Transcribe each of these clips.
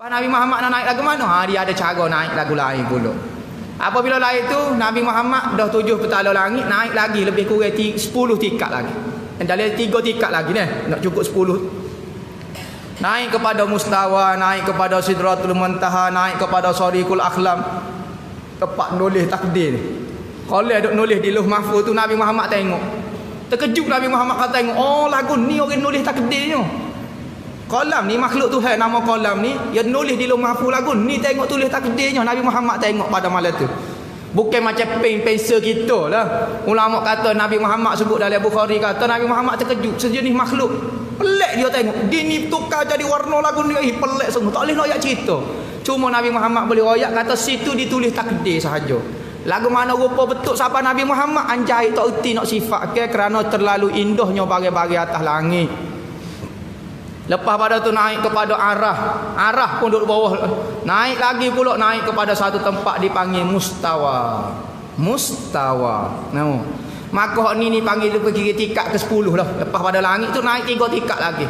Nabi Muhammad nak naik lagu mana? Dia ada cara naik lagu lain pula. Apabila lain tu Nabi Muhammad dah 7 petala langit, naik lagi lebih kurang 10 tingkat lagi. Dan dalam 3 tingkat lagi ni, nak cukup 10. Naik kepada mustawa, naik kepada sidratul muntaha, naik kepada sariqul akhlam. Tempat nulis takdir. Kalau duk nulis di Lauh Mahfuz tu Nabi Muhammad tengok. Terkejut Nabi Muhammad kata tengok, oh lagu ni orang nulis takdirnya. Kolam ni makhluk Tuhan, nama kolam ni yang nulis di Lauh Mahfuz lagu ni, tengok tulis takdirnya. Nabi Muhammad tengok pada malam tu. Bukan macam pensel kita lah. Ulama kata Nabi Muhammad sebut dalam Bukhari kata Nabi Muhammad terkejut sejenis makhluk. Pelik dia tengok. Dia ni tukar jadi warna lagu ni, pelik semua. Tak boleh nak cerita. Cuma Nabi Muhammad boleh royak kata situ ditulis takdir sahaja. Lagu mana rupa betul siapa Nabi Muhammad anjai tak erti nak sifat ke kerana terlalu indahnya bagai-bagai atas langit. Lepas pada tu naik kepada arah pun duduk bawah. Naik lagi pula, naik kepada satu tempat dipanggil mustawa. No. Maka ni panggil pergi tingkat ke-10 lah. Lepas pada langit tu naik 3 tingkat lagi.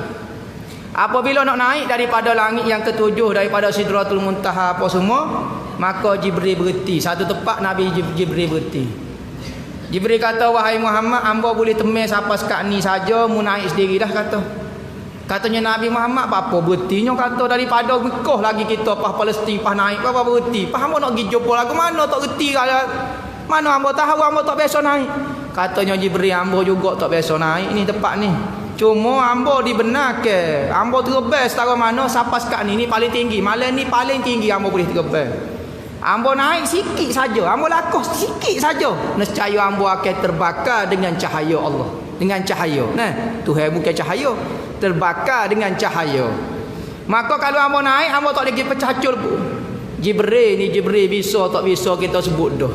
Apabila nak naik daripada langit yang ke-7, daripada sidratul muntaha apa semua, maka Jibril berhenti. Satu tempat Nabi Jibril berhenti. Jibril kata, wahai Muhammad, hamba boleh temui siapa sekat ni saja, mu naik sendiri dah kata. Katanya Nabi Muhammad, apa berhentinya kata daripada Mekah lagi kita pas Palestin pas naik apa berhenti. Pas hamba nak pergi jumpa lagu mana tak reti mana hamba tahu, hamba tak biasa naik. Katanya Jibril, hamba juga tak biasa naik ni tempat ni. Cuma hamba dibenarkan. Hamba terbang setara mana siapa sekat ni paling tinggi. Malam ni paling tinggi hamba boleh terbang. Hamba naik sikit saja, hamba lakuh sikit saja. Nescaya hamba akan terbakar dengan cahaya Allah. Dengan cahaya. Nah, Tuhan bukan cahaya. Terbakar dengan cahaya. Maka kalau hamba naik, hamba tak lagi pecah-cul pun. Jibril bisa tak bisa kita sebut dah.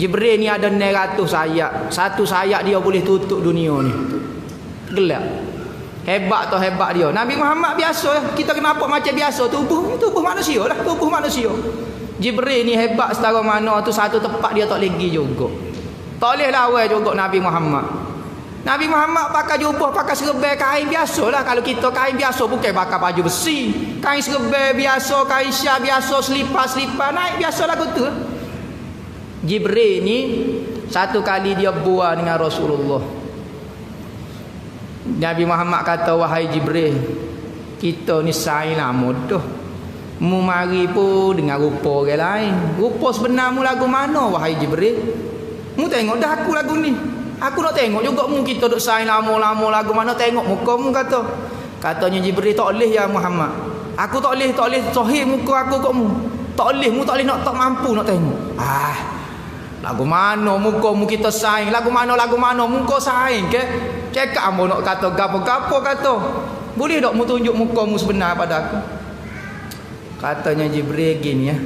Jibril ni ada 900 sayap. Satu sayap dia boleh tutup dunia ni. Gelap. Hebat atau hebat dia. Nabi Muhammad biasa, kita kenapa macam biasa, tubuh manusia lah, tubuh manusia. Jibril ni hebat setara mana tu, satu tempat dia tak lagi juga. Tak boleh lawan juga Nabi Muhammad. Nabi Muhammad pakai jubah, pakai serba kain biasalah. Kalau kita kain biasa, bukan pakai baju besi. Kain serba biasa, kain syah biasa, selipar naik biasa lagu tu. Jibril ni satu kali dia buat dengan Rasulullah. Nabi Muhammad kata, wahai Jibril, kita ni sain lama dah. Mu mari pun dengan rupa orang lain. Rupa sebenarmu lagu mana wahai Jibril? Mu tengok dah aku lagu ni. Aku nak tengok juga mu, kita duk sain lama-lama lagu mana, tengok muka mu kata. Katanya Jibril, tak boleh ya Muhammad. Aku tak boleh sahih muka aku kat mu. Tak boleh, mu tak boleh nak, tak mampu nak tengok. Lagu mana muka mu kita sain? Lagu mana muka sain ke? Cakap ambo nak kata gapo-gapo kata. Boleh tak mu tunjuk muka mu sebenar pada aku? Katanya Jibril gini ya.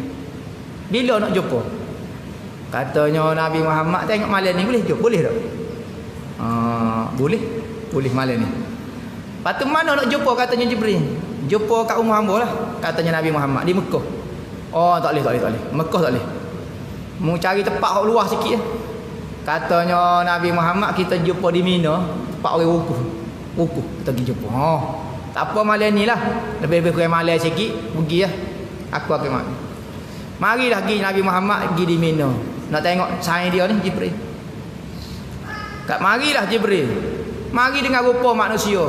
Bila nak jumpa? Katanya Nabi Muhammad, tengok malam ni boleh jumpa? Boleh tak? Boleh malam ni. Lepas tu mana nak jumpa katanya Jibril? Jumpa kat rumah hamba lah, katanya Nabi Muhammad di Mekah. Oh tak boleh. Mekah tak boleh. Mu cari tempat luar sikit ya. Katanya Nabi Muhammad, kita jumpa di Mina, tempat orang wukuf. Kita pergi jumpa. Tak apa malam ni lah. Lebih-lebih kurang malam sikit, pergi lah. Aku akan mati. Marilah pergi Nabi Muhammad pergi di Mina. Nak tengok sain dia ni Jibril. Marilah Jibril. Mari dengan rupa manusia.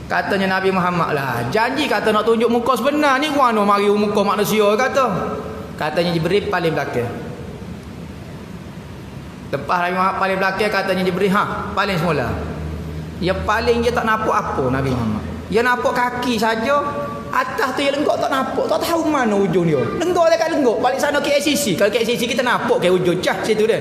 Katanya Nabi Muhammad lah, janji kata nak tunjuk muka sebenar ni, mana mari muka manusia kata. Katanya Jibril paling belakang. Lepas Nabi Muhammad paling belakang, katanya Jibril paling semula. Dia paling dia tak nampak apa Nabi Muhammad. Dia nampak kaki saja. Atas tu yang lenggok tak nampak, tak tahu mana ujung dia. Lenggok dekat lenggok, balik sana KLCC. Kalau KLCC kita nampak ke ujung cah situ dia.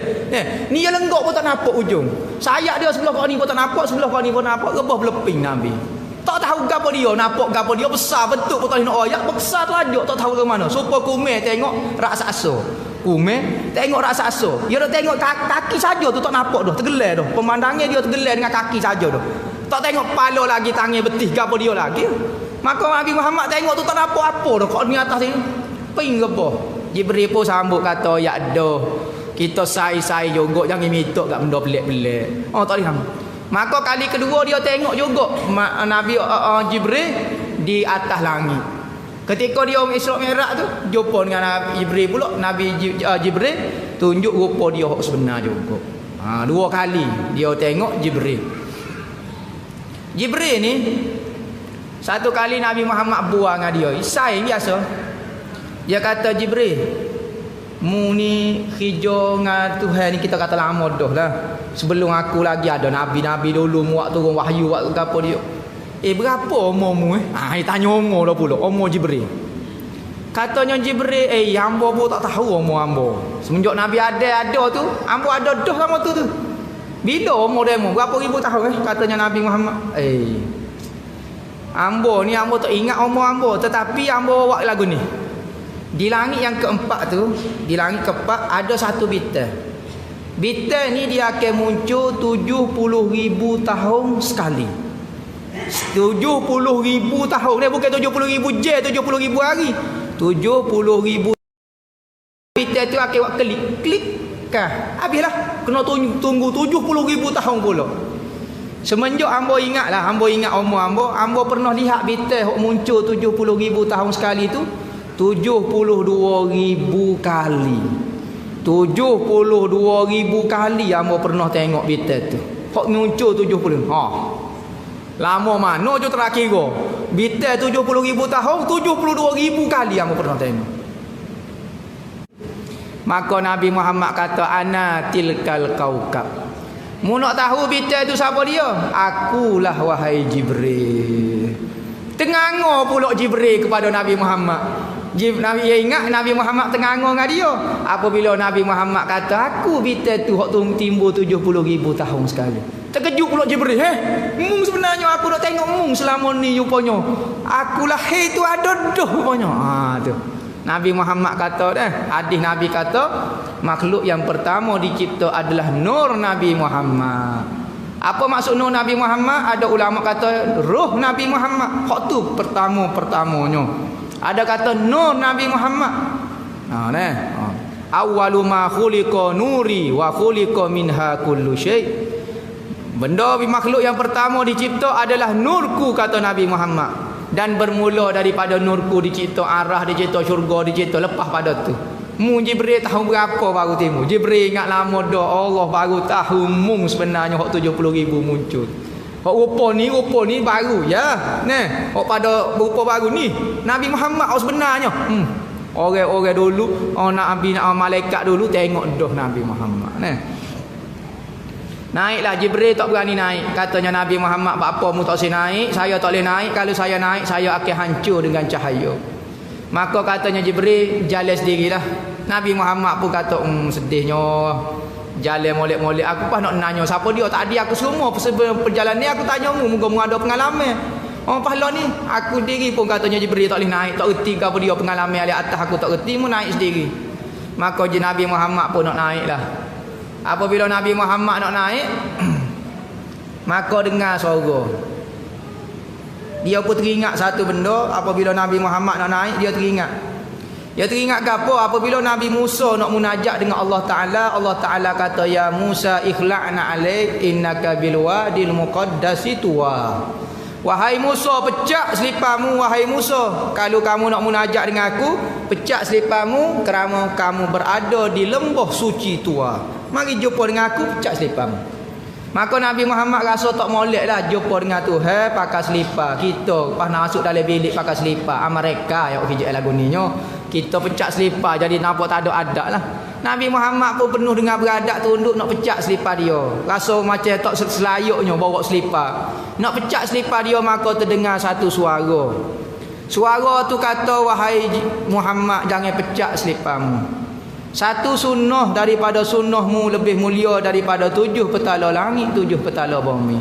Ni yang lenggok pun tak nampak ujung. Sayap dia sebelah kau ni pun tak nampak, sebelah kau ni pun nampak, rebah beleping Nabi. Tak tahu gapo dia, nampak gapo dia besar bentuk pun tak nak royak, besar telajuk tak tahu ke mana. Supaya kumeh tengok raksasa. Kumeh tengok raksasa. Dia dah tengok kaki saja tu tak nampak dah, tergelar dah. Pemandangnya dia tergelar dengan kaki saja dah. Tak tengok kepala lagi, tangan betih gapo dia lagi. Maka Nabi Muhammad tengok tu tak nampak apa dah kat ni atas ni. Ping rebah. Jibril pun sambut kata, ya dah. Kita sai-sai juga, jangan minta kat benda pelik-pelik. Tak boleh. Maka kali kedua dia tengok juga Nabi Jibril di atas langit. Ketika dia Isra Mi'raj tu jumpa dengan Nabi Jibril pula, Nabi Jibril tunjuk rupa dia hak sebenar juga. Dua kali dia tengok Jibril. Jibril ni satu kali Nabi Muhammad buang dengan dia. Saing biasa. Dia kata, Jibril, mu ni hijau dengan Tuhan ni kita kata lama dah lah. Sebelum aku lagi ada Nabi-Nabi dulu muak turun wahyu waktu apa dia. Berapa umurmu dia tanya umur dah pula. Umur Jibril. Katanya Jibril, hamba pun tak tahu umur hamba. Semenjak Nabi ada tu, hamba ada dah lama tu. Bila umur dia mu? Berapa ribu tahun katanya Nabi Muhammad. Hamba ni hamba tak ingat umur hamba, tetapi hamba buat lagu ni. Di langit yang keempat tu, di langit keempat ada satu bintang. Bintang ni dia akan muncul 70,000 tahun sekali. 70,000 tahun. Dia bukan 70,000 je, 70,000 hari. 70,000 bintang tu akan buat klik kah. Habislah. Kena tunggu 70,000 tahun pula. Semenjak hamba ingat umur hamba pernah lihat bintang muncul 70,000 tahun sekali tu 72,000 kali. 72,000 kali hamba pernah tengok bintang tu. Hak muncul 70. Lama mana je terakhir go. Bintang 70,000 tahun 72,000 kali hamba pernah tengok. Maka Nabi Muhammad kata, ana tilkal kaukab. Mu nak tahu bintang tu siapa dia? Akulah wahai Jibril. Tenganga pula Jibril kepada Nabi Muhammad. Nabi ingat Nabi Muhammad tenganga dengan dia. Apabila Nabi Muhammad kata, aku bintang tu hak timbul 70,000 tahun sekali. Terkejut pula Jibril. Mung sebenarnya aku nak tengok mung selama ni rupanya. Aku lahir tu ada dah rupanya. Tu. Nabi Muhammad kata hadis Nabi kata, makhluk yang pertama dicipta adalah nur Nabi Muhammad. Apa maksud nur Nabi Muhammad? Ada ulama kata roh Nabi Muhammad. Hak tu pertamanya. Ada kata nur Nabi Muhammad. Awwalu ma khuliqa nuri wa khuliqa minha kullu syai'. Benda makhluk yang pertama dicipta adalah nurku, kata Nabi Muhammad. Dan bermula daripada nurku dicipta arah, dicipta syurga, dicipta lepas pada tu. Mu Jibril tahu berapa baru timbul. Jibril ingat lama dah Allah baru tahu mung sebenarnya hak 70,000 muncul. Hak rupa ni baru ya. Hak pada rupa baru ni Nabi Muhammad sebenarnya. Orang-orang dulu, Nabi malaikat dulu tengok dah Nabi Muhammad. Naiklah Jibril tak berani naik. Katanya Nabi Muhammad, apa mu tak boleh naik? Saya tak boleh naik. Kalau saya naik, saya akan hancur dengan cahaya. Maka katanya Jibril, jalan sendirilah. Nabi Muhammad pun kata, sedihnya. Jalan molek-molek. Aku pas nak nanya siapa dia. Tadi aku semua perjalanan ni aku tanya mu, moga-moga ada pengalaman. Pahala ni aku sendiri pun katanya Jibril tak boleh naik. Tak erti ke apa dia pengalaman di atas aku tak erti, mu naik sendiri. Maka Nabi Muhammad pun nak naik lah. Apabila Nabi Muhammad nak naik, maka dengar suara. Dia pun teringat satu benda. Apabila Nabi Muhammad nak naik, dia teringat. Dia teringat ke apa? Apabila Nabi Musa nak munajat dengan Allah Ta'ala kata, ya Musa ikhla'na alaik innaka bilwadil muqaddasi tuwa. Wahai Musa, pecah selipamu wahai Musa. Kalau kamu nak munajat dengan aku, pecah selipamu kerana kamu berada di lembah suci tua. Mari jumpa dengan aku, pecah selipamu. Maka Nabi Muhammad rasa tak molek lah jumpa dengan Tuhan pakai selipar. Kita pas nak masuk dalam bilik pakai selipar. Mereka yang hijau lagu ni nyo. Kita pecah selipar jadi nampak tak ada adab lah. Nabi Muhammad pun penuh dengan beradab, tunduk nak pecah selipar dia. Rasa macam tak selayaknya bawa selipar. Nak pecah selipar dia, maka terdengar satu suara. Suara tu kata, wahai Muhammad, jangan pecah seliparmu. Satu sunnah daripada sunnahmu lebih mulia daripada 7 petala langit, 7 petala bumi.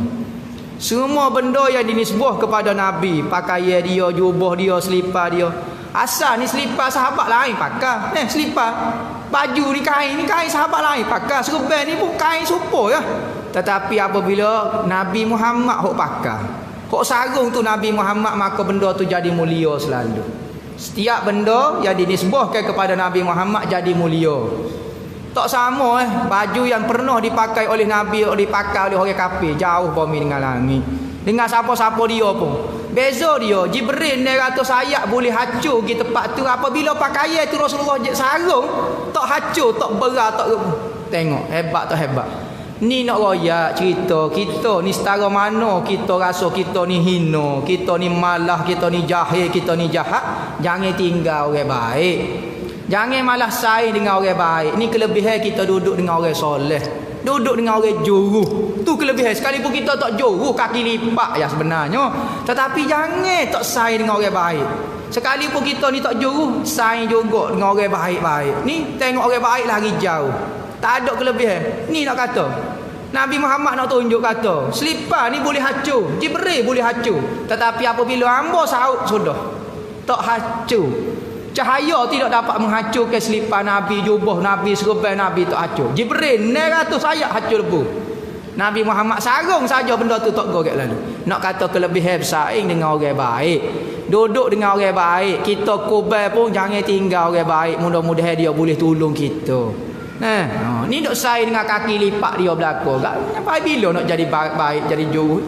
Semua benda yang dinisbah kepada Nabi, pakaian dia, jubah dia, selipar dia, asal ni selipar sahabat lain pakai. Selipar baju ni kain sahabat lain pakai. Serban ni pun kain supo ya. Tetapi apabila Nabi Muhammad hok pakai, hok sarung tu Nabi Muhammad, maka benda tu jadi mulia selalu. Setiap benda yang dinisbahkan kepada Nabi Muhammad jadi mulia. Tak sama baju yang pernah dipakai oleh Nabi dipakai oleh orang kafir, jauh bumi dengan langit. Dengan siapa-siapa dia pun. Beza dia, Jibril ni ratus ayat boleh hancur di tempat tu. Apabila pakaian tu Rasulullah sarung, tak hancur, tak berat, tak tengok hebat tak hebat. Ni nak royak cerita kita ni setara mana kita rasa kita ni hina, kita ni malah, kita ni jahil, kita ni jahat. Jangan tinggal orang baik. Jangan malah saing dengan orang baik. Ni kelebihan kita duduk dengan orang soleh, duduk dengan orang juru. Tu kelebihan. Sekalipun kita tak juru, kaki lipat ya sebenarnya. Tetapi jangan tak saing dengan orang baik. Sekalipun kita ni tak juru, saing juga dengan orang baik-baik. Ni tengok orang baik lagi jauh. Tak ada kelebihan. Ni nak kata Nabi Muhammad nak tunjuk kata selipar ni boleh hancur, Jibril boleh hancur. Tetapi apabila hamba saut sudah tak hancur. Cahaya tidak dapat menghancurkan selipar Nabi, jubah Nabi, serban Nabi tak hancur. Jibril 900 ayat hancur lebu. Nabi Muhammad sarung saja benda tu tak gorek lalu. Nak kata kelebihan bersaing dengan orang baik, duduk dengan orang baik, kita kubur pun jangan tinggal orang baik. Mudah-mudahan dia boleh tolong kita. Ni duk saing dengan kaki lipat dia belakang. Sampai bila nak jadi baik, jadi juru?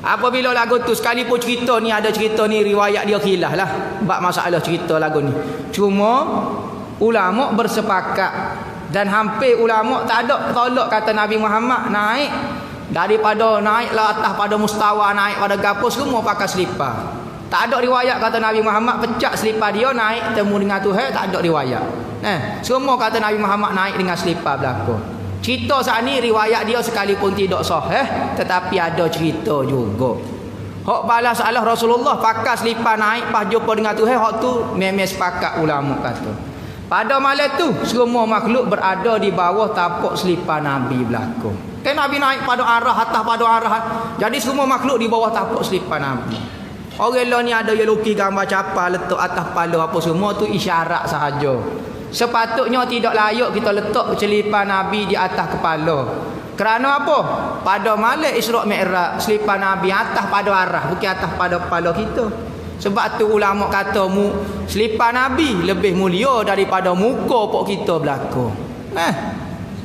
Apabila lagu tu sekalipun cerita ni ada cerita ni riwayat dia khilaf lah bab masalah cerita lagu ni. Cuma ulama bersepakat dan hampir ulama tak ada tolak kata Nabi Muhammad naik daripada naiklah atas pada mustawa, naik pada gapo semua pakai selipar. Tak ada riwayat kata Nabi Muhammad pecah selipar dia naik temu dengan Tuhan, tak ada riwayat. Semua kata Nabi Muhammad naik dengan selipar belakang. Cerita saat ni riwayat dia sekalipun tidak sahih, tetapi ada cerita juga. Hak balas salah Rasulullah pakai selipar naik pas jumpa dengan Tuhan, hak tu memang sepakat ulama kata. Pada malam tu semua makhluk berada di bawah tapak selipar Nabi belakang. Kan Nabi naik pada arah atas pada arah. Jadi semua makhluk di bawah tapak selipar Nabi. Orang lain ni ada yang lukis gambar capal letak atas kepala apa semua tu isyarat sahaja. Sepatutnya tidak layak kita letak selipar Nabi di atas kepala. Kerana apa? Pada malam Isra' Mi'raj selipar Nabi atas pada arah, bukan atas pada kepala kita. Sebab tu ulama kata selipar Nabi lebih mulia daripada muka pok kita belakang.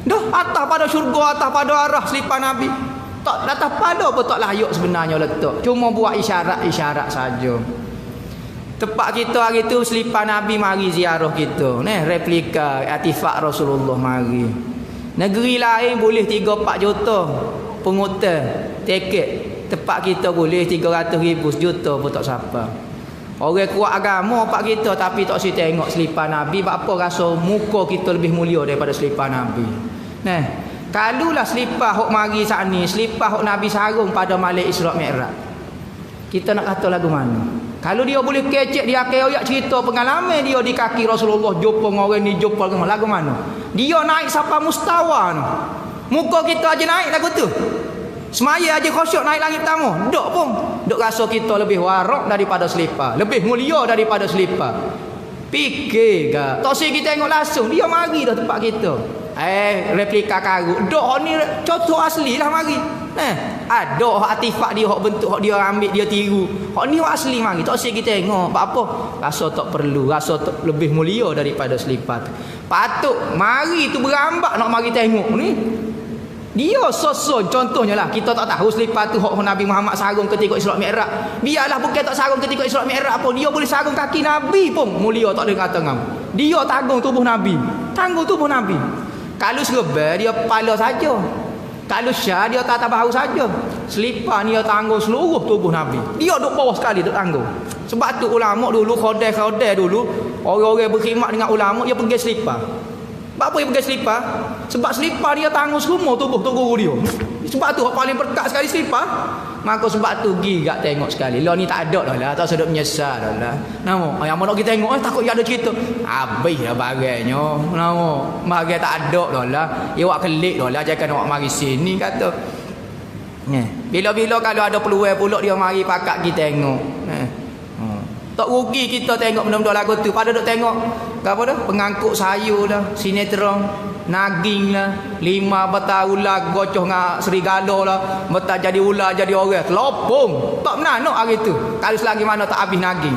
Dah atas pada syurga, atas pada arah selipar Nabi. Tak atas pada pun tak layak sebenarnya letak. Cuma buat isyarat-isyarat saja. Tempat kita hari tu selipar Nabi mari ziarah kita. Replika artifak Rasulullah mari. Negeri lain boleh 3-4 juta pengutar tiket. Tempat kita boleh 300,000 sejuta pun tak siapa. Orang kuat agama pak kita tapi tak si tengok selipar Nabi. Apa rasa muka kita lebih mulia daripada selipar Nabi. Kalulah selipar hok mari saat ni, selipar hok Nabi sarung pada malam Isra' Mi'raj. Kita nak kata lagu mana? Kalau dia boleh kecek dia akan ayat cerita pengalaman dia di kaki Rasulullah jumpa dengan orang ni, jumpa dengan lagu mana? Dia naik sampai mustawa tu. Muka kita aja naik lagu tu. Semaya aja khusyuk naik langit pertama. Dok pun. Dok rasa kita lebih warak daripada selipar, lebih mulia daripada selipar. Fikir gak. Tak si kita tengok langsung dia mari dah tempat kita. Replika karut. Dok ni contoh asli lah mari. Ada artifak dia, hak bentuk hak dia ambil dia tiru. Hak ni hak asli mari. Tak si kita tengok. Apa? Rasa tak perlu, rasa tak lebih mulia daripada selipar tu. Patut mari tu berambak nak mari tengok ni. Dia soson contohnya lah. Kita tak tahu selipar tu hak Nabi Muhammad sarung ketika Isra' Mi'raj. Biarlah bukan tak sarung ketika Isra' Mi'raj pun, dia boleh sarung kaki Nabi pun mulia tak ada kata ngam. Dia tanggung tubuh Nabi. Tanggung tubuh Nabi. Kalau serba dia kepala saja. Kalau syah dia tak bahu saja. Selipar ni dia tanggung seluruh tubuh Nabi. Dia duduk bawah sekali duduk tanggung. Sebab tu ulama dulu khodai dulu orang-orang berkhidmat dengan ulama dia pergi selipar. Sebab apa dia pergi selipar? Sebab selipar dia tanggung semua tubuh dia. Sebab tu paling berkat sekali selipar. Maka sebab tu gigak tengok sekali. Lah ni tak ada dah lah, tak sedap menyesal dah lah. Nama yang mana kita tengok takut dia ada cerita. Habis dah bagainya. Nama bagai tak ada dah lah. Dia awak kelik dah lah jangan awak mari sini kata. Bila-bila kalau ada peluang pula dia mari pakat kita tengok. Tak rugi kita tengok benda-benda lagu tu. Pada duk tengok apa dah? Pengangkut sayur dah, sinetron, naging lah, 5 beta ular gocoh dengan serigala lah, beta jadi ular jadi orang. Telopong. Tak menanok hari tu. Kalau selagi mana tak habis naging.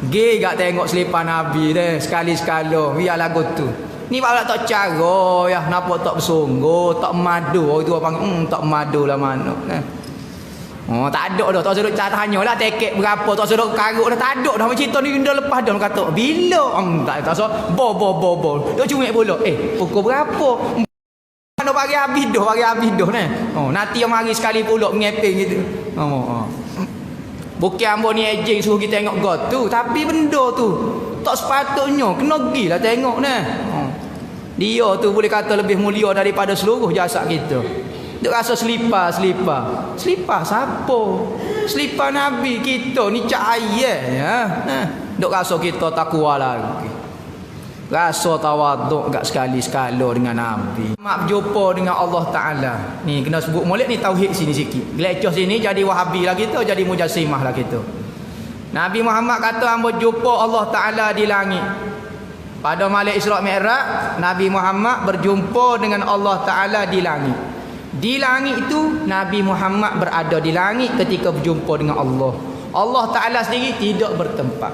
Gak tengok selipar Nabi deh sekali-sekala. Biar lagu tu. Ni baru tak cara ya, kenapa tak bersungguh, tak madu. Orang tu panggil tak madu lah mana. Oh, tak ada dah. Tak suruh tanyalah tiket berapa, tak suruh karut dah, tak ada dah. Macam cerita ni dah lepas dah kata bila tak so bo. Dia cuma pula pukul berapa? Mana bagi habis dah ni. Oh, nanti yang mari sekali pula mengeping gitu. Bukan ambo ni ejeng suruh kita tengok god tu, tapi benda tu tak sepatutnya kena gilah tengok ni. Dia tu boleh kata lebih mulia daripada seluruh jasad kita. Duk rasa selipar siapa? Selipar Nabi kita ni cahaya ya. Duk rasa kita takwa lagi. Rasa tawaduk gak sekali-sekala dengan Nabi. Mak berjumpa dengan Allah Ta'ala. Ni kena sebut molek ni tauhid sini sikit. Gelecoh sini jadi Wahabi lah kita, jadi Mujassimah lah kita. Nabi Muhammad kata hamba jumpa Allah Ta'ala di langit. Pada malam Isra' Mi'raj, Nabi Muhammad berjumpa dengan Allah Ta'ala di langit. Di langit itu Nabi Muhammad berada di langit ketika berjumpa dengan Allah. Allah Ta'ala sendiri tidak bertempat.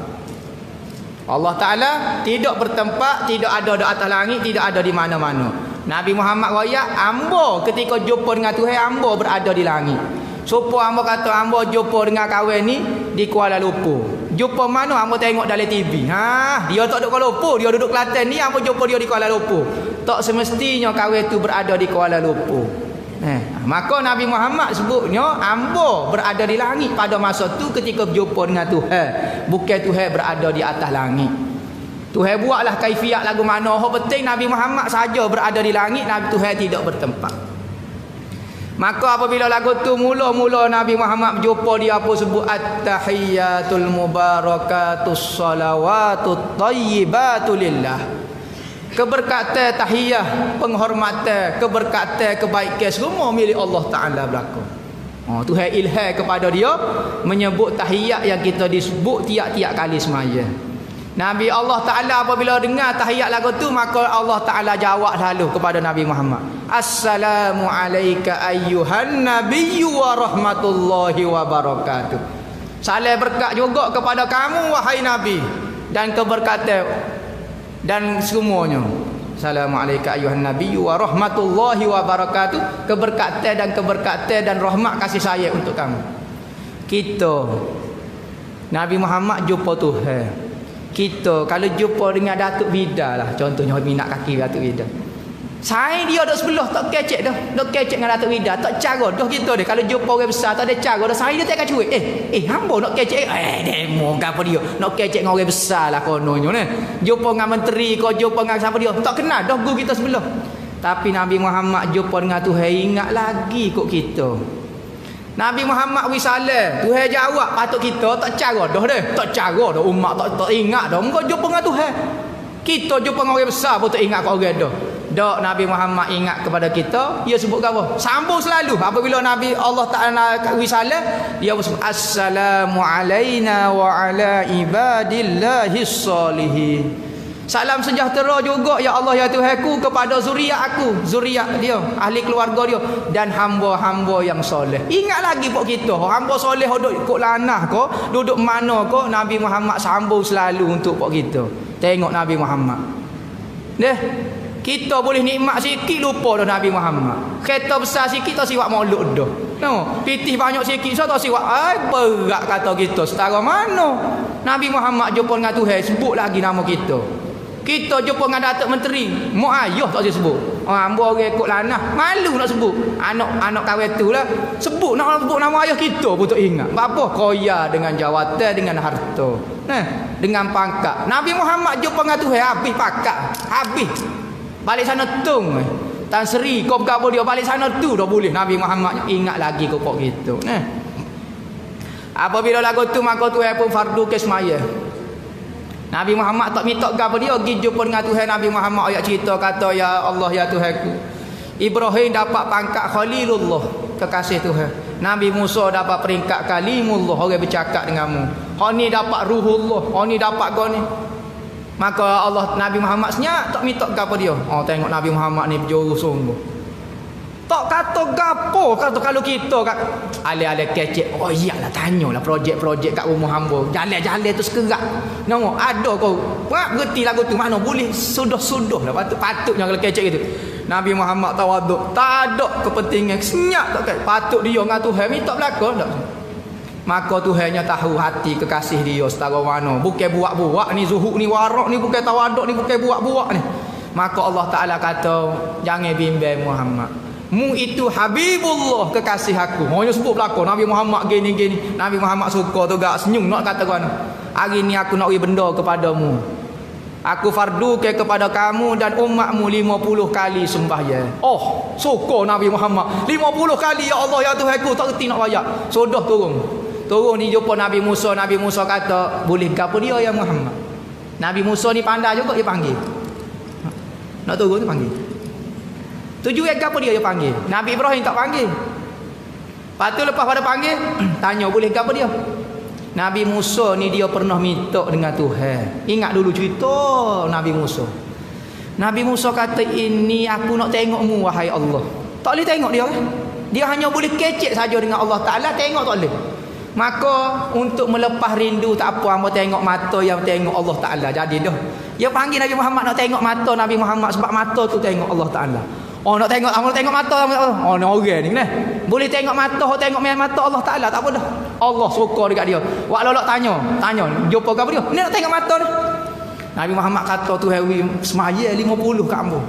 Allah Ta'ala tidak bertempat, tidak ada di atas langit, tidak ada di mana-mana. Nabi Muhammad royak, hamba ketika jumpa dengan Tuhan, hamba berada di langit. Supaya hamba kata, hamba jumpa dengan kawan ni di Kuala Lumpur. Jumpa mana? Hamba tengok dalam TV. Dia tak duduk Kuala Lumpur, dia duduk Kelantan ni, hamba jumpa dia di Kuala Lumpur. Tak semestinya kawan tu berada di Kuala Lumpur. Maka Nabi Muhammad sebutnya hamba berada di langit pada masa tu ketika berjumpa dengan Tuhan. Bukan Tuhan berada di atas langit. Tuhan buatlah kaifiat lagu mana. Yang penting Nabi Muhammad saja berada di langit, Nabi Tuhan tidak bertempat. Maka apabila lagu tu mula-mula Nabi Muhammad berjumpa, dia apa sebut at-tahiyyatul mubarakatus salawatut thayyibatu lillah. Keberkatan tahiyah, penghormatan, keberkatan, kebaikan semua milik Allah Ta'ala berlaku. Tuhan ilham kepada dia menyebut tahiyat yang kita disebut tiap-tiap kali semaya. Nabi Allah Ta'ala apabila dengar tahiyat lagu tu, maka Allah Ta'ala jawab lalu kepada Nabi Muhammad, Assalamu alayka ayyuhan nabiyyu wa rahmatullahi wa barakatuh. Salam berkat juga kepada kamu wahai Nabi, dan keberkatan dan semuanya. Assalamualaikum ayuhan nabiyyu wa rahmatullahi wa barakatuh. Keberkatan dan rahmat kasih sayang untuk kamu. Kita Nabi Muhammad jumpa Tuhan. Kita kalau jumpa dengan Datuk Vida lah, contohnya minat kaki Datuk Vida, saya dia duduk sebelah tak kecek dah. Duk kecek dengan Datuk Vida, tak cara dah kita dia. Kalau jumpa orang besar tak ada cara dah. Saya dia tak akan cuik. Hamba nak kecek. Demo gapo dia. Nak kecek dengan orang besar lah kononnya ni. Jumpa dengan menteri kau, jumpa dengan siapa dia. Tak kenal dah guru kita sebelah. Tapi Nabi Muhammad jumpa dengan Tuhan, ingat lagi kok kita. Nabi Muhammad wisalah, Tuhan jawab, patut kita tak cara dah deh. Tak cara dah umat tak ingat dah. Engkau jumpa dengan Tuhan. Kita jumpa dengan orang besar pun tak ingat kau orang dah. Dak Nabi Muhammad ingat kepada kita, dia sebut apa? Sambung selalu. Apabila Nabi Allah Ta'ala wisalah, dia sebut assalamu alaina wa ala ibadillahis salihin. Salam sejahtera juga ya Allah ya Tuhanku kepada zuriat aku, zuriat dia, ahli keluarga dia, dan hamba-hamba yang soleh. Ingat lagi pok kita, hamba soleh duduk ikut lanah ko, duduk mana ko, Nabi Muhammad sambung selalu untuk pok kita. Tengok Nabi Muhammad. Deh, kita boleh nikmat sikit lupa dah Nabi Muhammad. Kereta besar sikit tak siwak maulud dah. No, pitih banyak sikit so tak siwak. Berat kata kita setara mana. Nabi Muhammad jumpa dengan Tuhan, sebut lagi nama kita. Kita jumpa dengan Datuk Menteri, mak ayah tak sebut. Hamba orang ikut lanah, malu nak sebut. Anak kawan tu lah sebut nama ayah kita pun tak ingat. Apa? Kaya dengan jawatan, dengan harta, dengan pangkat. Nabi Muhammad jumpa dengan Tuhan, habis pangkat, habis. Balik sana tung. Tan Sri kau berkabul dia balik sana tu dah boleh. Nabi Muhammad ingat lagi kau pok gitu. Apabila lagu tu maka Tuhan pun fardu kesmaya. Nabi Muhammad tak minta gapo dia pergi jumpa dengan Tuhan. Nabi Muhammad ayat cerita kata ya Allah ya Tuhanku. Ibrahim dapat pangkat Khalilullah, kekasih Tuhan. Nabi Musa dapat peringkat Kalimullah, orang bercakap denganmu. Hak ni dapat Ruhullah, hak ni dapat kau ni. Maka Allah Nabi Muhammad senyap tak minta gapo dia. Tengok Nabi Muhammad ni berjuru sungguh. Tak kata gapo, kata kalau kita kat alih-alih kecek, oh iyalah tanyalah projek-projek kat rumah hamba. Jalan-jalan tu sekerat. Nampak ada kau. Buat berti lagu tu mana boleh sudah-sudah lah patutnya kalau kecek gitu. Nabi Muhammad tawaduk, tak ada kepentingan senyap tak patut dia dengan Tuhan minta belakang tak. Maka Tuhannya tahu hati kekasih dia setara mana. Bukan buat-buat ni zuhud ni warak ni, bukan tawaduk ni, bukan buat-buat ni. Maka Allah Taala kata, jangan bimbang Muhammad. Mu itu Habibullah, kekasih aku. Hanya sebut belakang Nabi Muhammad gini-gini. Nabi Muhammad suka tu gak senyum nak kata kau. Hari ni aku nak beri benda kepadamu. Aku fardukan kepada kamu dan umatmu 50 kali sembahyang. Oh, suka Nabi Muhammad. 50 kali ya Allah ya Tuhanku, tak reti nak bayar. Sudah turun. Turun ni jumpa Nabi Musa. Nabi Musa kata, boleh ke apa dia ya Muhammad? Nabi Musa ni pandai juga dia panggil. Nak turun dia panggil. Tujuan apa dia panggil? Nabi Ibrahim tak panggil. Lepas tu lepas pada panggil, tanya boleh ke apa dia? Nabi Musa ni dia pernah minta dengan Tuhan. Ingat dulu cerita Nabi Musa. Nabi Musa kata, ini aku nak tengokmu wahai Allah. Tak boleh tengok dia kan? Dia hanya boleh kecek saja dengan Allah Ta'ala, tengok tak boleh. Maka untuk melepas rindu tak apa, hamba tengok mata yang tengok Allah Ta'ala. Jadi dah. Dia panggil Nabi Muhammad nak tengok mata Nabi Muhammad sebab mata tu tengok Allah Ta'ala. Oh nak tengok mata oh ni orang ni kan. Boleh tengok mata Allah Taala tak apa dah. Allah suka dekat dia. Wak lolok tanya jumpa ke apa dia? Ni nak tengok mata ni. Nabi Muhammad kata tu hari semaya 50 kat hamba.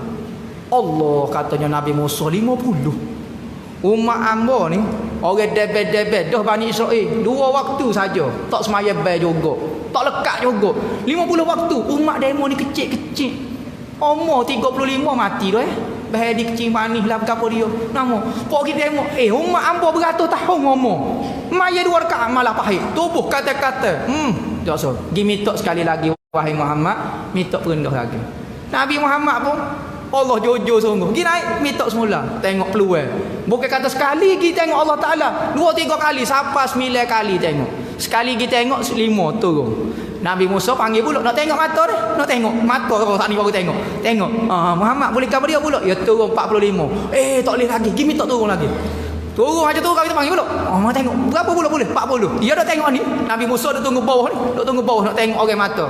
Allah katanya Nabi Musa 50. Umat hamba ni orang debet dah Bani Israel 2 waktu saja. Tak semaya bai juga. Tak lekat juga. 50 waktu umat demo ni kecil-kecil. Umur 35 mati dah bahaya di kecil manis lah apa dia nama pok kita tengok umat hamba beratus tahun ngomong maya 2 rakaat malah pahit tubuh kata-kata tak so gi minta sekali lagi wahai Muhammad minta perendah lagi. Nabi Muhammad pun Allah jujur sungguh gi naik minta semula tengok peluang bukan kata sekali gi tengok Allah Ta'ala 2-3 kali sampai 9 kali tengok sekali gi tengok 5 turun. Nabi Musa panggil pula nak tengok mata dia. Nak tengok mata kau tak ni baru tengok. Muhammad boleh ke dia pula? Ya turun 45. Tak boleh lagi. Gimi tak turun lagi. Turun aja turun kita panggil pula. Mau tengok berapa pula boleh? 40. Dia dah tengok ni. Nabi Musa dah tunggu bawah ni. Dah tunggu bawah nak tengok orang mata.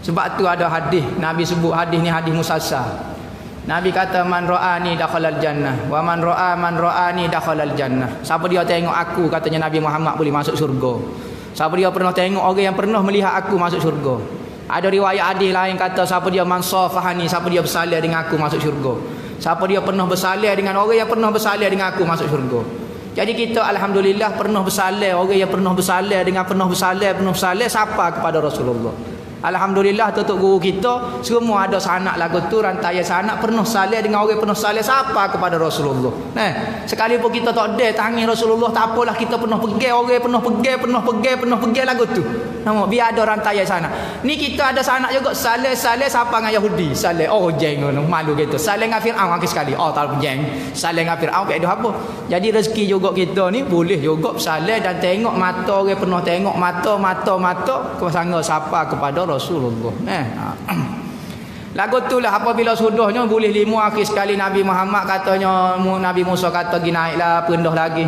Sebab tu ada hadis. Nabi sebut hadis ni hadis musalsal. Nabi kata man ra'ani dakhalal jannah wa man ra'ani dakhalal jannah. Siapa dia tengok aku katanya Nabi Muhammad boleh masuk syurga. Siapa dia pernah tengok orang yang pernah melihat aku masuk syurga. Ada riwayat hadis lain kata siapa dia mansafahani, siapa dia bersalih dengan aku masuk syurga. Siapa dia pernah bersalih dengan orang yang pernah bersalih dengan aku masuk syurga. Jadi kita alhamdulillah pernah bersalih, orang yang pernah bersalih dengan pernah bersalih siapa kepada Rasulullah. Alhamdulillah tutup guru kita semua ada sanak lagu tu rantaian sanak pernah salih dengan orang pernah salih siapa kepada Rasulullah. Sekalipun kita tak ada tangi Rasulullah tak apalah kita pernah pergi orang pernah pergi lagu tu. Nampak biar ada rantaian sanak. Ni kita ada sanak juga salih siapa dengan Yahudi. Salih jeng malu gitu. Salih dengan Firaun akhir sekali. Tak jeng. Salih dengan Firaun ada apa? Jadi rezeki juga kita ni boleh juga salih dan tengok mata orang pernah tengok mata kesanga siapa kepada Rasulullah. Lagu tu lah apabila sudahnya boleh 5 akhir sekali Nabi Muhammad katanya Nabi Musa kata gi naiklah perendah lagi.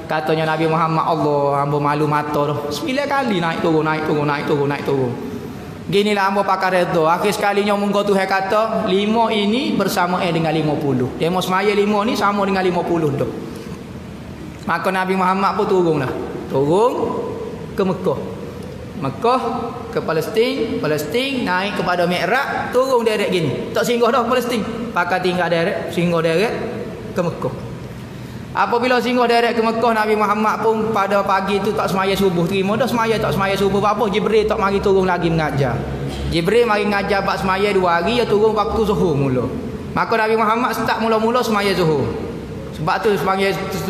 Katanya Nabi Muhammad Allah hamba malu mata dah. 9 kali naik turun. Ginilah hamba pakar redha. Akhir sekalinya munggo Tuhan kata 5 ini bersama dengan 50. Demo semaya 5 ni sama dengan 50 dah. Maka Nabi Muhammad pun turun ke Mekah ke Palestin naik kepada Mi'raj turun direct gini tak singgah dah Palestin pakai tinggal direct singgah direct ke Mekah. Apabila singgah direct ke Mekah Nabi Muhammad pun pada pagi tu tak semaya subuh terima dah tak semaya subuh apa Jibril tak mari turun lagi mengajar. Jibril mari mengajar bab semaya 2 hari dia turun waktu zuhur mula. Maka Nabi Muhammad start mula-mula semaya zuhur. Sebab tu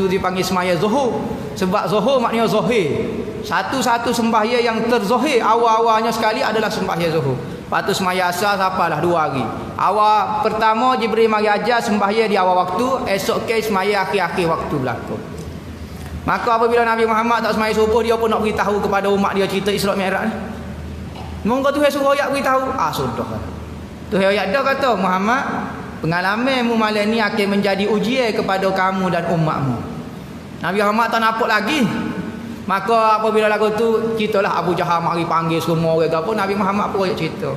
dipanggil semaya zuhur. Sebab zuhur maknanya zahir. Satu-satu sembahyang yang terzahir awal-awalnya sekali adalah sembahyang zuhur. Lepas tu sembahyang asar sapalah 2 hari. Awal pertama Jibril mari ajar sembahyang di awal waktu, esok ke sembahyang akhir-akhir waktu berlaku. Maka apabila Nabi Muhammad tak sembahyang subuh dia pun nak beritahu kepada umat dia cerita Isra Mi'raj ni. Monggo Tuhan suruh ayat beritahu. Sudah. Tuhan ayat dah kata Muhammad Pengalamanmu malam ni akan menjadi ujian kepada kamu dan umatmu. Nabi Muhammad tak nampak lagi. Maka apabila lagu tu ceritalah Abu Jahal mari panggil semua orang apa, Nabi Muhammad pun cerita.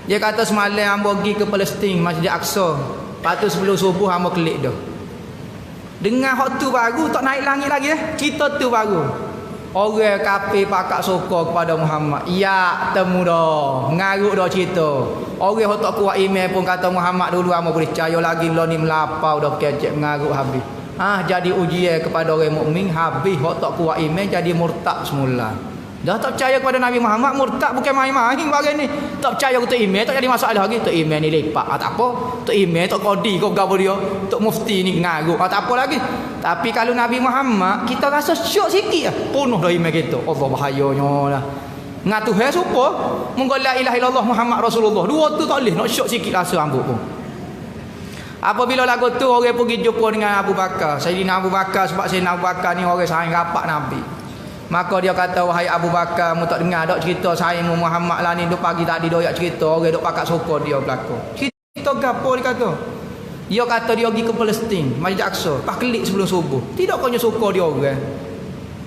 Dia kata semalam hamba pergi ke Palestin, Masjid Aqsa. Lepas tu sebelum subuh hamba kelik dah. Dengar hak tu baru tak naik langit lagi cerita tu baru. Orang kafir pakak sokor kepada Muhammad. Ya, temu dah. Ngaruk dah cerita. Orang yang tak kuat iman pun kata Muhammad dulu hamba boleh percaya lagi lo ni melapau dah kecek ngaruk habis. Jadi ujian kepada orang mukmin habis hak tak kuat iman jadi murtad semula. Dah tak percaya kepada Nabi Muhammad, murtad bukan main-main bagian ni. Tak percaya kepada iman tak jadi masalah lagi. Tak iman ni lepak tak apa. Tak iman tak kodi kau gapo dia. Tak mufti ni ngaruk tak apa lagi. Tapi kalau Nabi Muhammad kita rasa syok sikit penuh dah iman kita. Allah bahayanya lah. Dengan Tuhan supaya mengko la ilaha illallah Muhammad Rasulullah. Dua tu tak boleh nak syok sikit rasa ambuk pun. Apabila lagu tu orang pergi jumpa dengan Abu Bakar, Sayyidina Abu Bakar, sebab Sayyidina Abu Bakar ni orang saing rapat Nabi. Maka dia kata, wahai Abu Bakar, mu tak dengar dak cerita saing Muhammad lah ni duk pagi tadi doyak cerita orang duk pakat sokor dia belakang. Cerita gapo dia kata? Dia kata dia pergi ke Palestin, Masjid Aqsa, pas kelik sebelum subuh. Tidak kau sokor dia orang.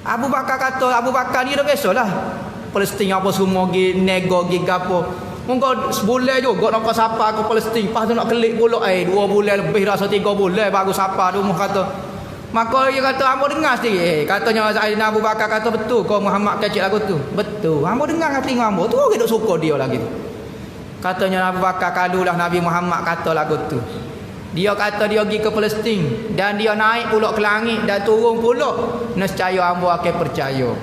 Abu Bakar kata, Abu Bakar ni dah biasalah. Palestin apa semua gi nego gi gapo. Mungkin sebulan juga nak sapa ke Palestin. Lepas tu nak kelik pula 2 bulan lebih rasa 3 bulan baru sapa tu kata. Maka dia kata hamba dengar sendiri. Katanya Sayyidina Abu Bakar kata betul kau Muhammad kecil lagu tu. Betul. Hamba dengar kat telinga hamba tu orang duk suka dia lagi. Katanya Abu Bakar kalulah Nabi Muhammad kata lagu tu. Dia kata dia pergi ke Palestin dan dia naik pula ke langit dan turun pula. Nescaya hamba akan percaya.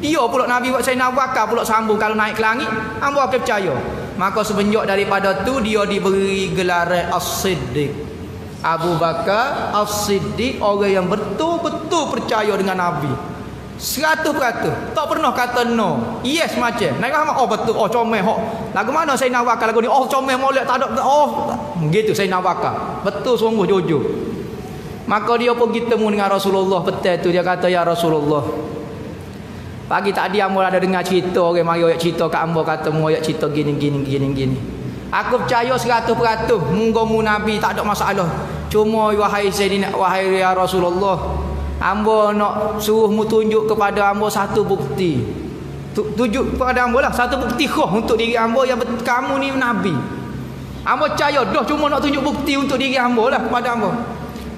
Dia pula Nabi buat Sayyidina Abu Bakar pula sambung kalau naik ke langit hamba akan percaya. Maka semenjak daripada tu dia diberi gelar As-Siddiq. Abu Bakar As-Siddiq, orang yang betul-betul percaya dengan Nabi 100%. Tak pernah kata no. Yes macam Nabi Muhammad betul comel lagu mana Sayyidina Abu Bakar lagu ni comel molek tak ada gitu Sayyidina Abu Bakar betul sungguh jujur. Maka dia pergi temu dengan Rasulullah petang tu. Dia kata ya Rasulullah, pagi tadi hamba ada dengar cerita orang mari ayat cerita kat hamba kata mu ayat cerita gini. Aku percaya 100% munggu Nabi tak ada masalah. Cuma wahai Sayyidina wahai ya Rasulullah, hamba nak suruh mu tunjuk kepada hamba satu bukti. Tunjuk kepada hamba lah satu bukti khas untuk diri hamba yang kamu ni Nabi. Hamba percaya dah cuma nak tunjuk bukti untuk diri hamba lah kepada hamba.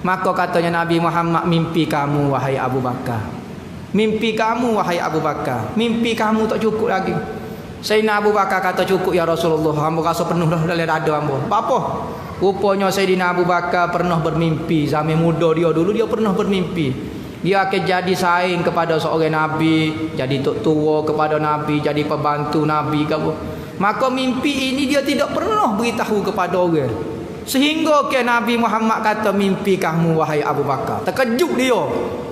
Maka katanya Nabi Muhammad, mimpi kamu wahai Abu Bakar. Mimpi kamu wahai Abu Bakar. Mimpi kamu tak cukup lagi. Sayyidina Abu Bakar kata cukup ya Rasulullah. Hamba rasa penuh dah dalam dada hamba. Apa? Rupanya Sayyidina Abu Bakar pernah bermimpi. Zaman muda dia dulu dia pernah bermimpi. Dia akan jadi saing kepada seorang Nabi. Jadi tok tua kepada Nabi. Jadi pembantu Nabi. Maka mimpi ini dia tidak pernah beritahu kepada orang. Sehingga ke Nabi Muhammad kata mimpi kamu wahai Abu Bakar. Terkejut dia.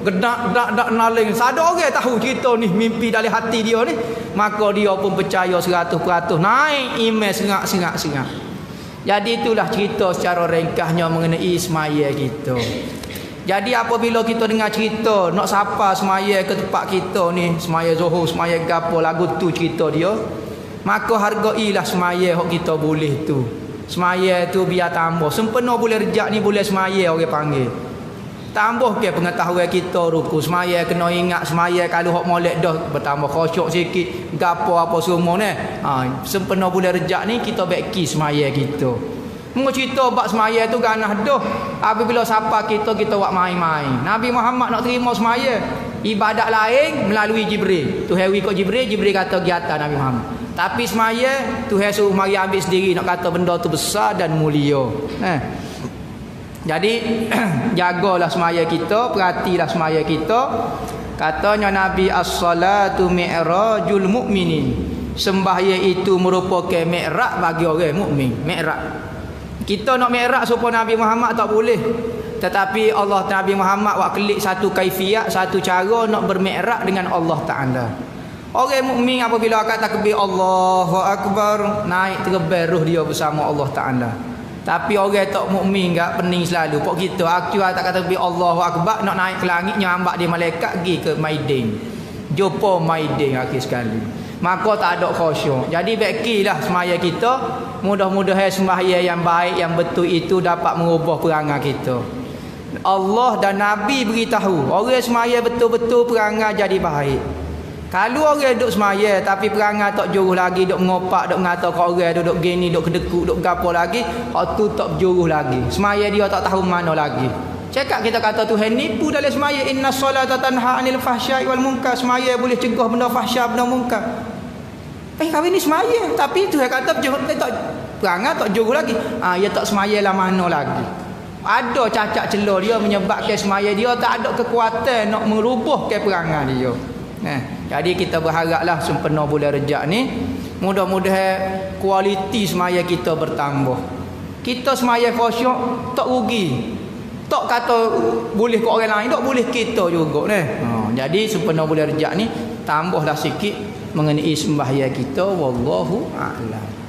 Gedak naling. Ada orang tahu cerita ni mimpi dari hati dia ni. Maka dia pun percaya 100%. Naik iman sengak. Jadi itulah cerita secara ringkasnya mengenai semaya kita. Jadi apabila kita dengar cerita nak sapa semaya ke tempat kita ni, semaya Zuhur, semaya gapo lagu tu cerita dia, maka hargailah semaya hok kita boleh tu. Semaya tu biar tambah. Sempena boleh rejak ni boleh semaya orang panggil. Tambah ke pengetahuan kita ruku. Semaya kena ingat semaya kalau hok molek dah bertambah khusyuk sikit. Gapo apa semua ni. Sempena boleh rejak ni kita beki semaya kita. Mu cerita bab semaya tu ganah dah. Apabila sapa kita buat main-main. Nabi Muhammad nak terima semaya. Ibadat lain melalui Jibril. Tu hari kau Jibril kata pergi atas Nabi Muhammad. Tapi semaya Tuhan suruh mari ambil sendiri nak kata benda tu besar dan mulia. Jadi jagalah semaya kita, perhatilah semaya kita. Katanya Nabi as-salatu mi'rajul mu'minin. Sembahyang itu merupakan mi'raj bagi orang mukmin. Mi'raj. Kita nak mi'raj supaya Nabi Muhammad tak boleh. Tetapi Allah Nabi Muhammad buat kelik satu kaifiat, satu cara nak bermi'raj dengan Allah Taala. Orang mukmin apabila akan takbir Allahu Akbar, naik tergebel roh dia bersama Allah Taala. Tapi orang tak mukmin enggak pening selalu. Pok kita aku tak kata takbir Allahu Akbar nak naik ke langit nyambak dia malaikat pergi ke Maidin. Jumpa Maidin akhir sekali. maka tak ada khusyuk. Jadi baiklah semaya kita, mudah-mudahan semaya yang baik yang betul itu dapat mengubah perangai kita. Allah dan Nabi beritahu, orang semaya betul-betul perangai jadi baik. Kalau orang duduk semaya tapi perangai tak juruh lagi, duk mengopak, duk ngata kat orang, duk gini, duk kedekut, duk gapo lagi, hak tu tak juruh lagi. Semaya dia tak tahu mana lagi. Cakap kita kata Tuhan nipu dalam semaya, inna solata tanha anil fahsya'i wal munkar. Semaya boleh cegah benda fahsya, benda munkar. Kami ni semaya tapi Tuhan kata tak perangai tak juruh lagi. Ya tak semaya lah mana lagi. Ada cacat celah dia menyebabkan semaya dia tak ada kekuatan nak merubah ke perangai dia. Jadi kita berharaplah sempena bulan Rejab ni mudah-mudahan kualiti semaya kita bertambah. Kita semaya khusyuk tak rugi. Tak kata boleh ke orang lain, tak boleh kita juga ni. Jadi sempena bulan Rejab ni tambahlah sikit mengenai sembahyang kita, wallahu a'lam.